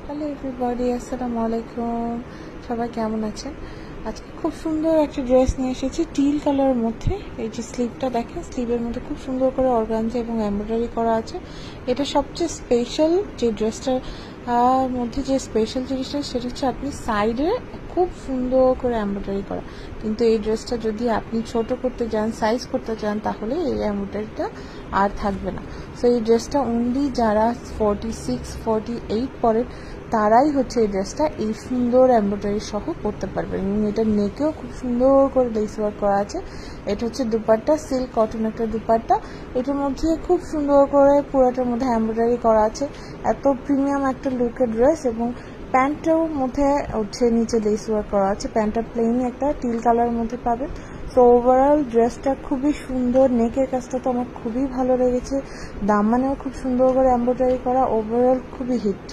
Hello everybody, আসসালামু আলাইকুম। সবাই কেমন আছেন? আজকে খুব সুন্দর একটা ড্রেস নিয়ে এসেছি টিল কালারের মধ্যে। এই যে স্লিভটা দেখেন, স্লিভের মধ্যে খুব সুন্দর করে অর্গানজা এবং এমব্রয়ডারি করা আছে। এটা সবচেয়ে স্পেশাল যে ড্রেসটার মধ্যে যে স্পেশাল জিনিসটা সেটা হচ্ছে আপনি সাইডে খুব সুন্দর করে এমব্রয়ডারি করা। কিন্তু এই ড্রেসটা যদি আপনি ছোট করতে যান, সাইজ করতে চান, তাহলে এই এমব্রয়ডারিটা আর থাকবে না। সো এই ড্রেসটা অনলি যারা 46, 48 পরেন তারাই হচ্ছে এই ড্রেসটা এই সুন্দর এমব্রয়ডারি সহ পরতে পারবেন। এবং এটা নেকেও খুব সুন্দর করে লেস ওয়ার্ক করা আছে। এটা হচ্ছে দুপাট্টা, সিল্ক কটন একটা দুপাট্টা। এটার মধ্যে খুব সুন্দর করে পুরোটার মধ্যে এমব্রয়ডারি করা আছে। এত প্রিমিয়াম একটা লুকের ড্রেস। এবং প্যান্টের মধ্যে হচ্ছে নিচে লেস ওয়ার্ক করা আছে। প্যান্টটা প্লেন একটা টিল কালারের মধ্যে পাবেন। তো ওভারঅল ড্রেসটা খুবই সুন্দর। নেকের কাজটা তো আমার খুবই ভালো লেগেছে। দামানেও খুব সুন্দর করে এমব্রয়ডারি করা। ওভারঅল খুবই হিট।